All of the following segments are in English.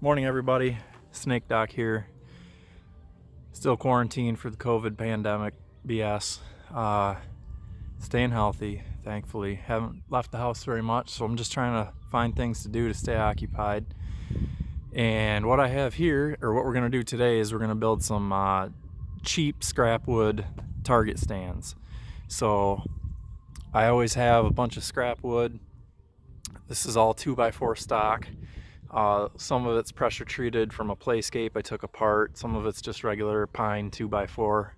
Morning everybody, Snake Doc here. Still quarantined for the COVID pandemic BS. Staying healthy, thankfully. Haven't left the house very much, so I'm just trying to find things to do to stay occupied. And what I have here, or what we're gonna do today, is we're gonna build some cheap scrap wood target stands. So I always have a bunch of scrap wood. This is all 2x4 stock. Some of it's pressure treated from a playscape I took apart. Some of it's just regular pine 2x4.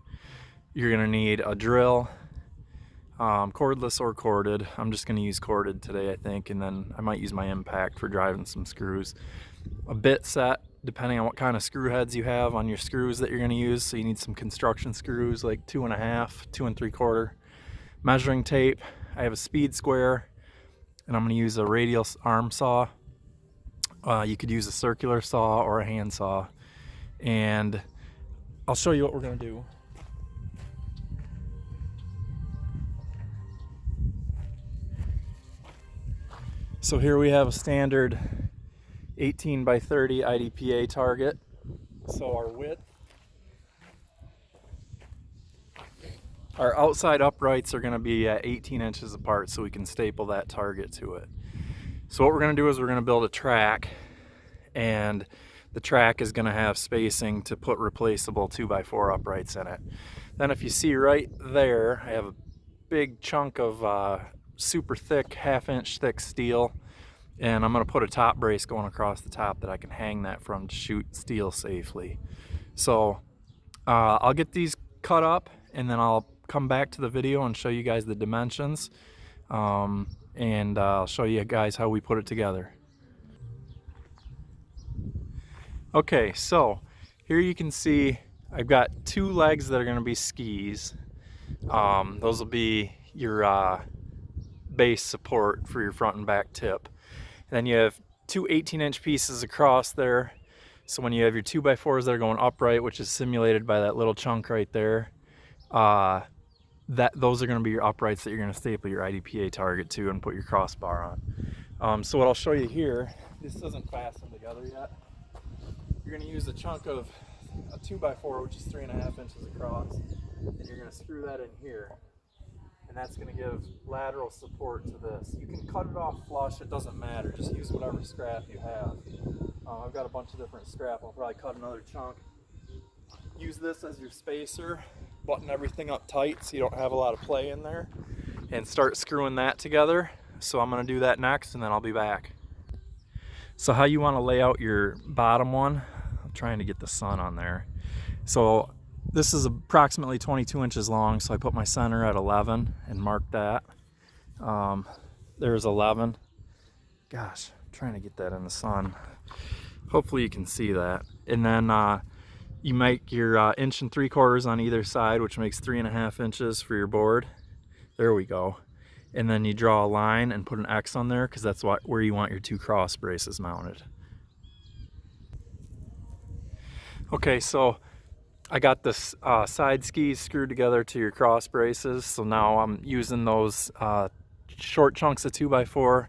You're gonna need a drill, cordless or corded. I'm just gonna use corded today, I think, and then I might use my impact for driving some screws. A bit set, depending on what kind of screw heads you have on your screws that you're gonna use. So you need some construction screws, like 2.5, 2 3/4. Measuring tape. I have a speed square, and I'm gonna use a radial arm saw. You could use a circular saw or a hand saw, and I'll show you what we're gonna do. So here we have a standard 18 by 30 IDPA target. So our width, our outside uprights are gonna be at 18 inches apart, so we can staple that target to it. So what we're gonna do is we're gonna build a track, and the track is gonna have spacing to put replaceable 2x4 uprights in it. Then if you see right there, I have a big chunk of super thick, 1/2 inch thick steel, and I'm gonna put a top brace going across the top that I can hang that from to shoot steel safely. So I'll get these cut up, and then I'll come back to the video and show you guys the dimensions. And I'll show you guys how we put it together. Okay, so here you can see I've got 2 legs that are going to be skis. Those will be your base support for your front and back tip. And then you have 2 18-inch pieces across there. So when you have your 2x4s that are going upright, which is simulated by that little chunk right there, those are going to be your uprights that you're going to staple your IDPA target to and put your crossbar on. So what I'll show you here, this isn't fastened together yet. You're going to use a chunk of a 2x4, which is 3.5 inches across, and you're going to screw that in here, and that's going to give lateral support to this. You can cut it off flush, it doesn't matter, just use whatever scrap you have. I've got a bunch of different scrap. I'll probably cut another chunk. Use this as your spacer, button everything up tight so you don't have a lot of play in there, and start screwing that together. So I'm going to do that next, and then I'll be back. So how you want to lay out your bottom one, I'm trying to get the sun on there. So this is approximately 22 inches long, so I put my center at 11 and marked that. There's 11. Gosh, I'm trying to get that in the sun. Hopefully you can see that. And then you make your 1 3/4 inches on either side, which makes 3.5 inches for your board. There we go. And then you draw a line and put an X on there, because that's where you want your 2 cross braces mounted. Okay, so I got this side skis screwed together to your cross braces. So now I'm using those short chunks of 2x4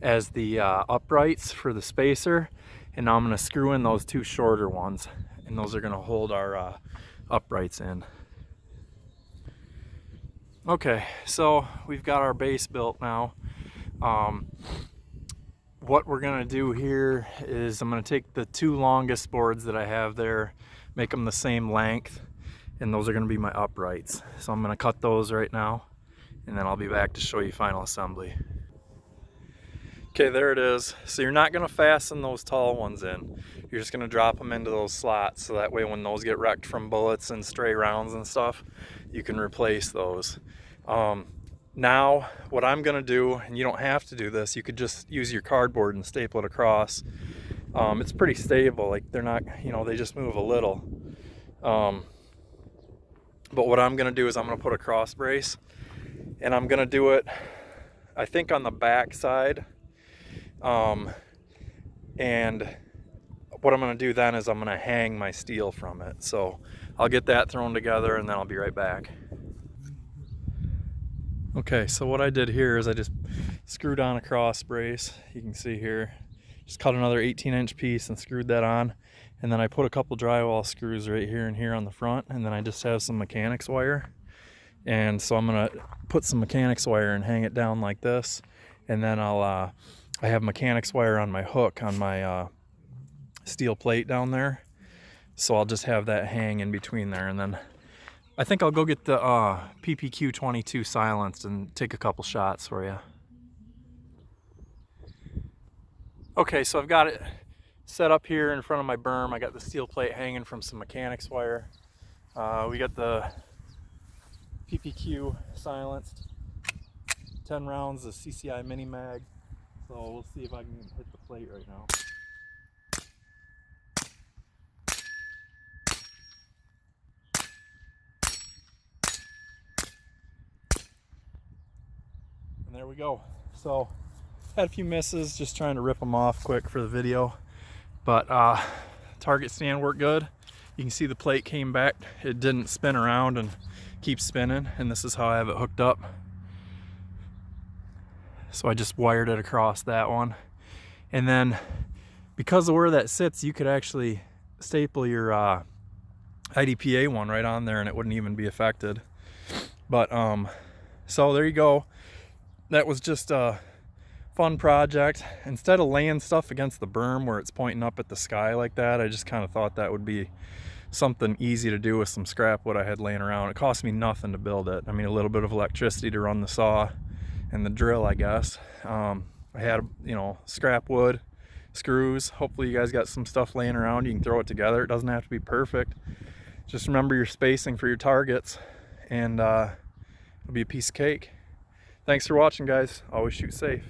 as the uprights for the spacer. And now I'm going to screw in those 2 shorter ones, and those are going to hold our uprights in. Okay, so we've got our base built now. What we're going to do here is I'm going to take the 2 longest boards that I have there, make them the same length, and those are going to be my uprights. So I'm going to cut those right now, and then I'll be back to show you final assembly. Okay, there it is. So you're not going to fasten those tall ones in. You're just going to drop them into those slots, so that way when those get wrecked from bullets and stray rounds and stuff, you can replace those. Now what I'm going to do, and you don't have to do this, you could just use your cardboard and staple it across. It's pretty stable, like they're not, they just move a little. But what I'm going to do is I'm going to put a cross brace, and I'm going to do it, I think, on the back side. And what I'm going to do then is I'm going to hang my steel from it. So I'll get that thrown together, and then I'll be right back. Okay, so what I did here is I just screwed on a cross brace. You can see here, Just cut another 18-inch piece and screwed that on. And then I put a couple drywall screws right here and here on the front, and then I just have some mechanics wire. And so I'm gonna put some mechanics wire and hang it down like this. And then I have mechanics wire on my hook on my steel plate down there. So I'll just have that hang in between there. And then I think I'll go get the PPQ-22 silenced and take a couple shots for you. Okay, so I've got it set up here in front of my berm. I got the steel plate hanging from some mechanics wire. We got the PPQ silenced, 10 rounds of CCI mini mag. So we'll see if I can hit the plate right now. And there we go. So had a few misses, just trying to rip them off quick for the video, but target stand worked good. You can see the plate came back, it didn't spin around and keep spinning, and this is how I have it hooked up. So I just wired it across that one, and then because of where that sits, you could actually staple your IDPA one right on there and it wouldn't even be affected. But so there you go. That was just a fun project. Instead of laying stuff against the berm where it's pointing up at the sky like that, I just kind of thought that would be something easy to do with some scrap wood I had laying around. It cost me nothing to build it. I mean, a little bit of electricity to run the saw and the drill, I guess. I had, you know, scrap wood, screws. Hopefully you guys got some stuff laying around. You can throw it together. It doesn't have to be perfect. Just remember your spacing for your targets, and it'll be a piece of cake. Thanks for watching, guys. Always shoot safe.